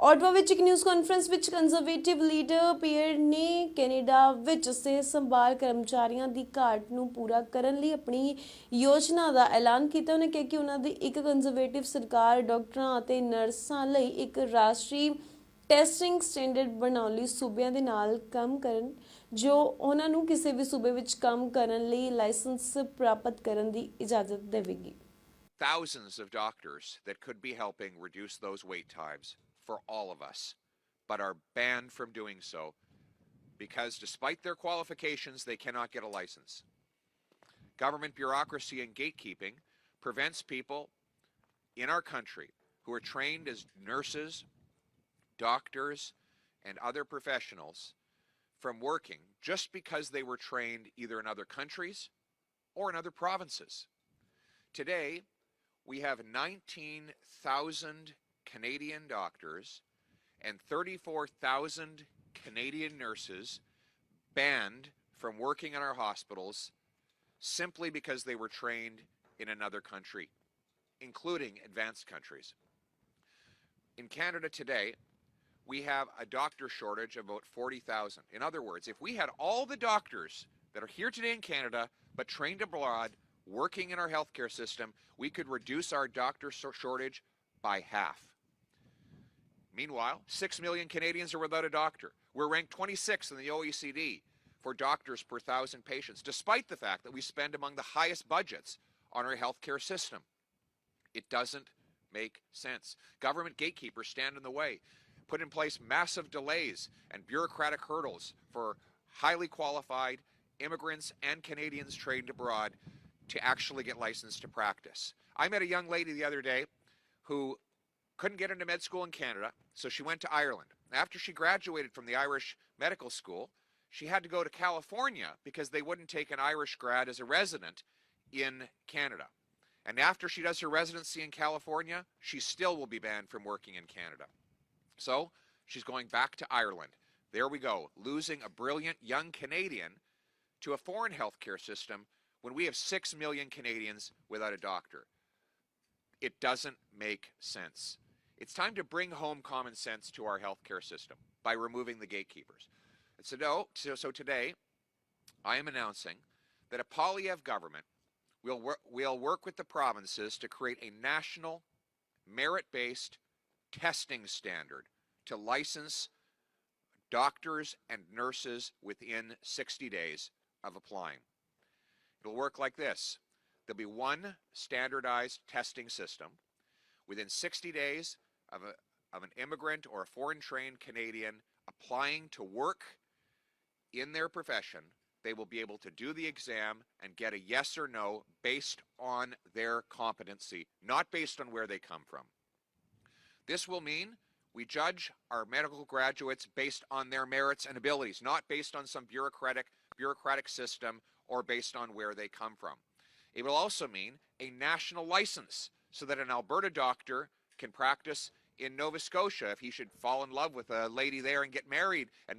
ਔਟਵਾ ਵਿੱਚ ਇੱਕ news conference ਵਿੱਚ ਕੰਜ਼ਰਵੇਟਿਵ ਲੀਡਰ ਪੀਅਰ ਨੇ ਕੈਨੇਡਾ ਵਿੱਚ ਸਿਹਤ ਸੰਭਾਲ ਕਰਮਚਾਰੀਆਂ ਦੀ ਘਾਟ ਨੂੰ ਪੂਰਾ ਕਰਨ ਲਈ ਆਪਣੀ ਯੋਜਨਾ ਦਾ ਐਲਾਨ ਕੀਤਾ। ਉਹਨੇ ਕਿਹਾ ਕਿ ਉਹਨਾਂ ਦੀ ਇੱਕ ਕੰਜ਼ਰਵੇਟਿਵ ਸਰਕਾਰ ਡਾਕਟਰਾਂ ਅਤੇ ਨਰਸਾਂ ਲਈ ਇੱਕ ਰਾਸ਼ਟਰੀ ਟੈਸਟਿੰਗ ਸਟੈਂਡਰਡ ਬਣਾਉਣ ਲਈ ਸੂਬਿਆਂ ਦੇ ਨਾਲ ਕੰਮ ਕਰਨ, ਜੋ ਉਹਨਾਂ ਨੂੰ ਕਿਸੇ ਵੀ ਸੂਬੇ ਵਿੱਚ ਕੰਮ ਕਰਨ ਲਈ ਲਾਇਸੈਂਸ ਪ੍ਰਾਪਤ ਕਰਨ ਦੀ ਇਜਾਜ਼ਤ ਦੇਵੇਗੀ। Thousands of doctors that could be helping reduce those wait times for all of us, but are banned from doing so because despite their qualifications, they cannot get a license. Government bureaucracy and gatekeeping prevents people in our country who are trained as nurses, doctors, and other professionals from working just because they were trained either in other countries or in other provinces. Today, we have 19,000 Canadian doctors and 34,000 Canadian nurses banned from working in our hospitals simply because they were trained in another country, including advanced countries. In Canada today, we have a doctor shortage of about 40,000. In other words, if we had all the doctors that are here today in Canada but trained abroad working in our healthcare system, we could reduce our doctor shortage by half. Meanwhile, 6 million Canadians are without a doctor. We're ranked 26th in the OECD for doctors per 1,000 patients, despite the fact that we spend among the highest budgets on our healthcare system. It doesn't make sense. Government gatekeepers stand in the way, put in place massive delays and bureaucratic hurdles for highly qualified immigrants and Canadians trained abroad to actually get licensed to practice. I met a young lady the other day who couldn't get into med school in Canada, so she went to Ireland. After she graduated from the Irish medical school, she had to go to California because they wouldn't take an Irish grad as a resident in Canada. And after she does her residency in California, she still will be banned from working in Canada. So she's going back to Ireland. There we go, losing a brilliant young Canadian to a foreign healthcare system when we have 6 million Canadians without a doctor. It doesn't make sense. It's time to bring home common sense to our healthcare system by removing the gatekeepers. So today, I am announcing that a Poilievre government will work with the provinces to create a national merit-based testing standard to license doctors and nurses within 60 days of applying. It'll work like this. There'll be one standardized testing system. Within 60 days of an immigrant or a foreign trained Canadian applying to work in their profession, they will be able to do the exam and get a yes or no based on their competency, not based on where they come from. This will mean we judge our medical graduates based on their merits and abilities, not based on some bureaucratic system or based on where they come from. It will also mean a national license so that an Alberta doctor can practice in Nova Scotia if he should fall in love with a lady there and get married and